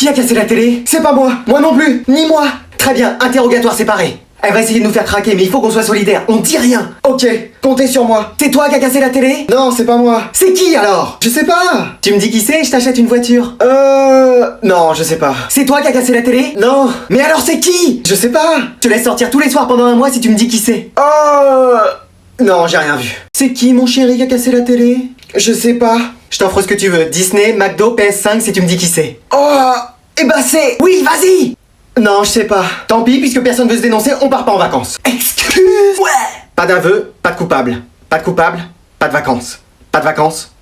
Qui a cassé la télé? C'est pas moi. Moi non plus. Ni moi. Très bien, interrogatoire séparé. Elle va essayer de nous faire craquer, mais il faut qu'on soit solidaires. On dit rien. Ok, comptez sur moi. C'est toi qui as cassé la télé? Non, c'est pas moi. C'est qui alors? Je sais pas. Tu me dis qui c'est et je t'achète une voiture. Non, je sais pas. C'est toi qui as cassé la télé? Non. Mais alors c'est qui? Je sais pas. Je te laisse sortir tous les soirs pendant un mois si tu me dis qui c'est. Non, j'ai rien vu. C'est qui mon chéri qui a cassé la télé? Je sais pas. Je t'offre ce que tu veux. Disney, McDo, PS5 si tu me dis qui c'est. Eh ben c'est... Oui, vas-y. Non, je sais pas. Tant pis, puisque personne veut se dénoncer, on part pas en vacances. Excuse. Ouais. Pas d'aveu, pas de coupable. Pas de coupable, pas de vacances. Pas de vacances.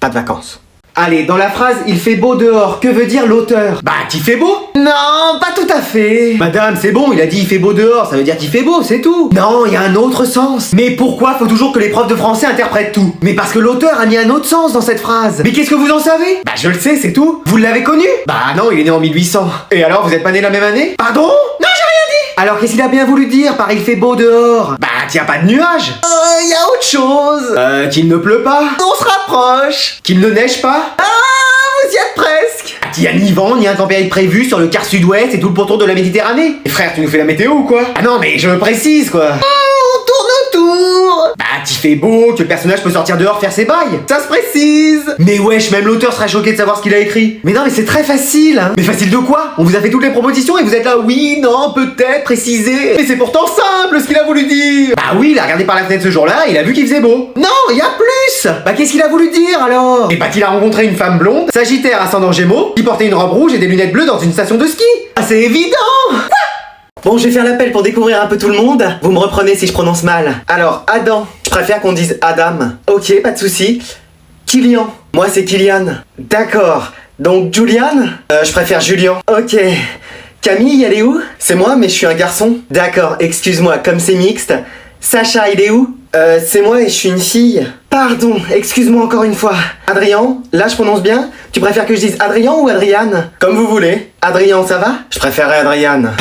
Pas de vacances. Allez, dans la phrase « Il fait beau dehors », que veut dire l'auteur? Bah, qu'il fait beau? Non, pas tout à fait. Madame, c'est bon, il a dit « Il fait beau dehors », ça veut dire qu'il fait beau, c'est tout. Non, il y a un autre sens. Mais pourquoi faut toujours que les profs de français interprètent tout? Mais parce que l'auteur a mis un autre sens dans cette phrase. Mais qu'est-ce que vous en savez? Bah, je le sais, c'est tout. Vous l'avez connu? Bah non, il est né en 1800. Et alors, vous êtes pas né la même année? Pardon? Non, j'ai rien dit. Alors, qu'est-ce qu'il a bien voulu dire par « Il fait beau dehors »? Bah, qu'il y a pas de nuages. Y a autre chose. Qu'il ne pleut pas. On se rapproche. Qu'il ne neige pas. Vous y êtes presque. Qu'il y a ni vent, ni intempérie prévue sur le quart sud-ouest et tout le pourtour de la Méditerranée. Et frère, tu nous fais la météo ou quoi? Ah non, mais je me précise, quoi. On tourne autour. Bah, qu'il fait beau, que le personnage peut sortir dehors faire ses bails. Ça se précise. Mais wesh, même l'auteur serait choqué de savoir ce qu'il a écrit. Mais non, mais c'est très facile, hein. Mais facile de quoi? On vous a fait toutes les propositions et vous êtes là, oui, non, peut-être, préciser. Mais c'est pourtant simple ce qu'il a voulu dire. Bah oui, il a regardé par la fenêtre ce jour-là, il a vu qu'il faisait beau. Non, il y a plus. Bah qu'est-ce qu'il a voulu dire alors? Et bah qu'il a rencontré une femme blonde, sagittaire ascendant Gémeaux, qui portait une robe rouge et des lunettes bleues dans une station de ski. Ah c'est évident. Bon, je vais faire l'appel pour découvrir un peu tout le monde. Vous me reprenez si je prononce mal. Alors, Adam. Je préfère qu'on dise Adam. Ok, pas de souci. Kylian. Moi, c'est Kylian. D'accord. Donc, Julian. Je préfère Julien. Ok. Camille, elle est où? C'est moi, mais je suis un garçon. D'accord, excuse-moi, comme c'est mixte. Sacha, il est où? C'est moi et je suis une fille. Pardon, excuse-moi encore une fois. Adrien, là je prononce bien? Tu préfères que je dise Adrien ou Adriane? Comme vous voulez. Adrien, ça va? Je préférerais Adriane.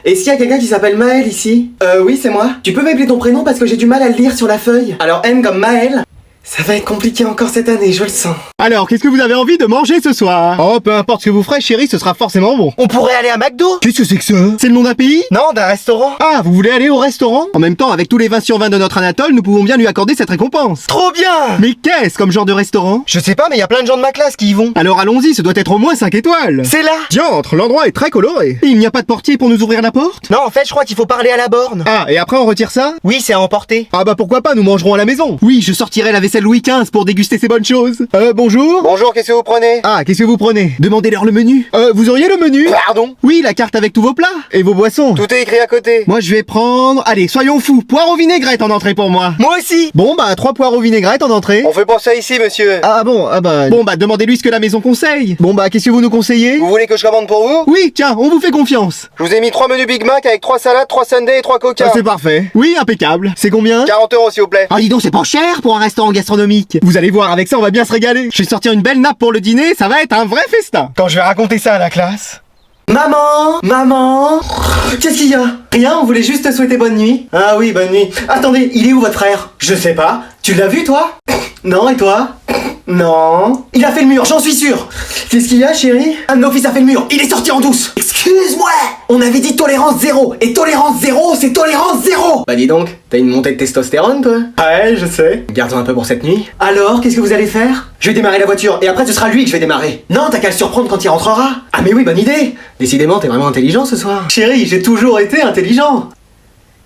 Est-ce qu'il y a quelqu'un qui s'appelle Maël ici? Oui, c'est moi. Tu peux m'appeler ton prénom parce que j'ai du mal à le lire sur la feuille. Alors M comme Maël. Ça va être compliqué encore cette année, je le sens. Alors, qu'est-ce que vous avez envie de manger ce soir? Oh, peu importe ce que vous ferez, chérie, ce sera forcément bon. On pourrait aller à McDo? Qu'est-ce que c'est que ça? C'est le nom d'un pays? Non, d'un restaurant. Ah, vous voulez aller au restaurant? En même temps, avec tous les 20 sur 20 de notre Anatole, nous pouvons bien lui accorder cette récompense. Trop bien! Mais qu'est-ce comme genre de restaurant? Je sais pas, mais il y a plein de gens de ma classe qui y vont. Alors allons-y, ce doit être au moins 5 étoiles. C'est là! Diantre, l'endroit est très coloré. Et il n'y a pas de portier pour nous ouvrir la porte? Non, en fait, je crois qu'il faut parler à la borne. Ah, et après on retire ça? Oui, c'est à emporter. Ah bah pourquoi pas, nous mangerons à la maison. Oui, je sortirai la vaisselle Louis XV pour déguster ces bonnes choses. Bonjour? Bonjour, qu'est-ce que vous prenez? Ah, qu'est-ce que vous prenez? Demandez-leur le menu. Vous auriez le menu? Pardon? Oui, la carte avec tous vos plats. Et vos boissons. Tout est écrit à côté. Moi, je vais prendre... Allez, soyons fous. Poire aux vinaigrettes en entrée pour moi. Moi aussi! Bon, bah, 3 poires aux vinaigrettes en entrée. On fait pas ça ici, monsieur. Ah bon, ah bah... Bon, bah, demandez-lui ce que la maison conseille. Bon, bah, qu'est-ce que vous nous conseillez? Vous voulez que je commande pour vous? Oui, tiens, on vous fait confiance. Je vous ai mis 3 menus Big Mac avec 3 salades, 3 sundaes et 3 coca. Ah, c'est parfait. Oui, impeccable. C'est combien? 40 € s'il vous plaît. Ah, dis donc, c'est pas cher pour un restaurant gastronomique. Vous allez voir, avec ça, on va bien se régaler. Je vais sortir une belle nappe pour le dîner, ça va être un vrai festin. Quand je vais raconter ça à la classe... Maman! Maman! Qu'est-ce qu'il y a? Rien, on voulait juste te souhaiter bonne nuit. Ah oui, bonne nuit. Attendez, il est où votre frère? Je sais pas. Tu l'as vu, toi? Non, et toi? Non. Il a fait le mur, j'en suis sûr. Qu'est-ce qu'il y a, chérie? Un de nos fils a fait le mur, il est sorti en douce. Excuse-moi! On avait dit tolérance zéro. Et tolérance zéro, c'est tolérance zéro! Bah dis donc, t'as une montée de testostérone, toi? Ouais, je sais. Garde-en un peu pour cette nuit. Alors, qu'est-ce que vous allez faire? Je vais démarrer la voiture, et après ce sera lui que je vais démarrer. Non, t'as qu'à le surprendre quand il rentrera. Ah mais oui, bonne idée. Décidément, t'es vraiment intelligent ce soir. Chérie, j'ai toujours été intelligent.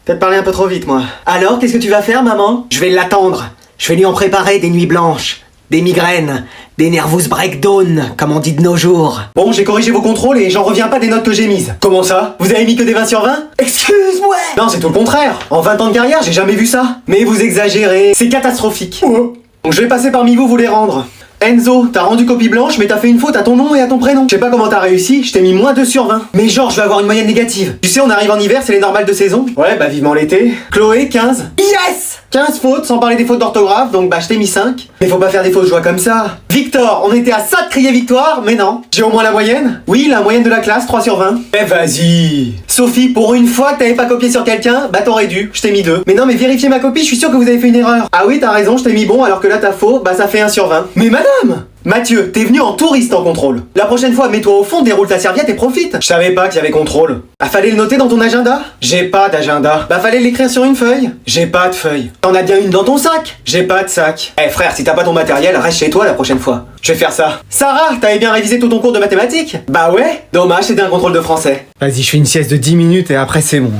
Peut-être parler un peu trop vite, moi. Alors, qu'est-ce que tu vas faire, maman? Je vais l'attendre. Je vais lui en préparer des nuits blanches, des migraines, des nervous breakdown, comme on dit de nos jours. Bon, j'ai corrigé vos contrôles et j'en reviens pas des notes que j'ai mises. Comment ça? Vous avez mis que des 20 sur 20? Excuse-moi! Non, c'est tout le contraire. En 20 ans de carrière, j'ai jamais vu ça. Mais vous exagérez. C'est catastrophique. Donc je vais passer parmi vous les rendre. Enzo, t'as rendu copie blanche, mais t'as fait une faute à ton nom et à ton prénom. Je sais pas comment t'as réussi, je t'ai mis moins 2 sur 20. Mais genre, je vais avoir une moyenne négative. Tu sais, on arrive en hiver, c'est les normales de saison. Ouais, bah vivement l'été. Chloé, 15. Yes! 15 fautes, sans parler des fautes d'orthographe, donc bah je t'ai mis 5. Mais faut pas faire des fausses joies comme ça. Victor, on était à ça de crier victoire, mais non. J'ai au moins la moyenne? Oui, la moyenne de la classe, 3 sur 20. Eh vas-y. Sophie, pour une fois que t'avais pas copié sur quelqu'un, bah t'aurais dû, je t'ai mis 2. Mais non, mais vérifiez ma copie, je suis sûr que vous avez fait une erreur. Ah oui, t'as raison, je t'ai mis bon, alors que là t'as faux, bah ça fait 1 sur 20. Mais madame! Mathieu, t'es venu en touriste en contrôle. La prochaine fois, mets-toi au fond, déroule ta serviette et profite. Je savais pas qu'il y avait contrôle. Bah fallait le noter dans ton agenda. J'ai pas d'agenda. Bah fallait l'écrire sur une feuille. J'ai pas de feuille. T'en as bien une dans ton sac. J'ai pas de sac. Eh frère, si t'as pas ton matériel, reste chez toi la prochaine fois. Je vais faire ça. Sarah, t'avais bien révisé tout ton cours de mathématiques? Bah ouais. Dommage, c'était un contrôle de français. Vas-y, je fais une sieste de 10 minutes et après c'est bon.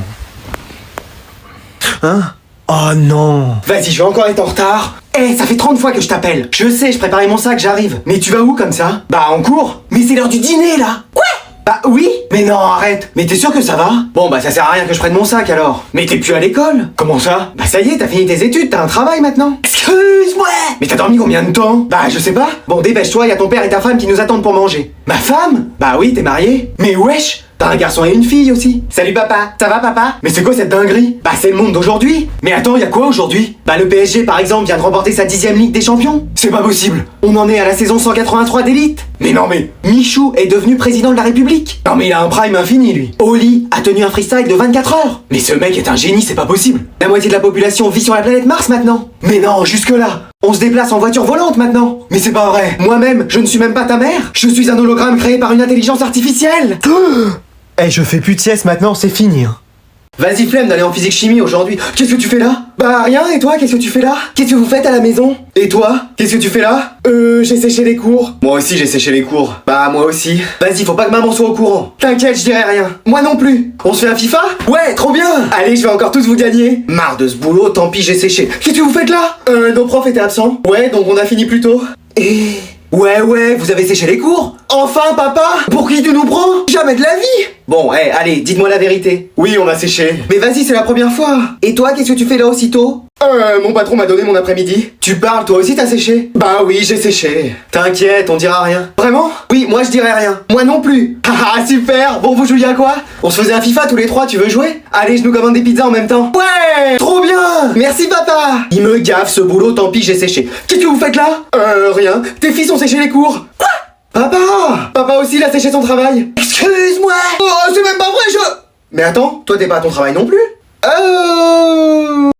Hein? Oh non. Vas-y, je vais encore être en retard. Eh, ça fait 30 fois que je t'appelle. Je sais, je préparais mon sac, j'arrive. Mais tu vas où comme ça? Bah en cours. Mais c'est l'heure du dîner là. Quoi? Bah oui. Mais non, arrête. Mais t'es sûr que ça va? Bon bah ça sert à rien que je prenne mon sac alors. Mais t'es plus à l'école? Comment ça? Bah ça y est, t'as fini tes études, t'as un travail maintenant. Excuse-moi. Mais t'as dormi combien de temps? Bah je sais pas. Bon dépêche-toi, y a ton père et ta femme qui nous attendent pour manger. Ma femme? Bah oui, t'es marié. Mais wesh. T'as un garçon et une fille aussi. Salut papa, ça va papa? Mais c'est quoi cette dinguerie? Bah c'est le monde d'aujourd'hui. Mais attends, y a quoi aujourd'hui? Bah le PSG par exemple vient de remporter sa 10ème Ligue des Champions. C'est pas possible. On en est à la saison 183 d'élite. Mais non mais, Michou est devenu président de la République. Non mais il a un prime infini lui. Oli a tenu un freestyle de 24 heures. Mais ce mec est un génie, c'est pas possible. La moitié de la population vit sur la planète Mars maintenant. Mais non, jusque là. On se déplace en voiture volante maintenant. Mais c'est pas vrai. Moi-même, je ne suis même pas ta mère. Je suis un hologramme créé par une intelligence artificielle. Eh, je fais plus de sieste maintenant, c'est fini. Hein. Vas-y, flemme d'aller en physique-chimie aujourd'hui. Qu'est-ce que tu fais là? Bah rien, et toi, qu'est-ce que tu fais là? Qu'est-ce que vous faites à la maison? Et toi? Qu'est-ce que tu fais là? J'ai séché les cours. Moi aussi, j'ai séché les cours. Bah moi aussi. Vas-y, faut pas que maman soit au courant. T'inquiète, je dirai rien. Moi non plus. On se fait un FIFA? Ouais, trop bien. Allez, je vais encore tous vous gagner. Marre de ce boulot, tant pis, j'ai séché. Qu'est-ce que vous faites là? Nos profs étaient absents. Ouais, donc on a fini plus tôt. Et... Ouais, vous avez séché les cours? Enfin, papa? Pour qui tu nous prends? Jamais de la vie! Bon, allez, dites-moi la vérité. Oui, on a séché. Mais vas-y, c'est la première fois. Et toi, qu'est-ce que tu fais là aussitôt? Mon patron m'a donné mon après-midi. Tu parles, toi aussi t'as séché? Bah oui, j'ai séché. T'inquiète, on dira rien. Vraiment? Oui, moi je dirai rien. Moi non plus. Haha, super. Bon, vous jouiez à quoi? On se faisait un FIFA tous les trois, tu veux jouer? Allez, je nous commande des pizzas en même temps. Ouais! Trop bien! Merci papa! Il me gaffe ce boulot, tant pis, j'ai séché. Qu'est-ce que vous faites là? Rien. Tes fils ont séché les cours. Quoi? Papa! Papa aussi, il a séché son travail. Excuse-moi! Oh, c'est même pas vrai, je... Mais attends, toi t'es pas à ton travail non plus?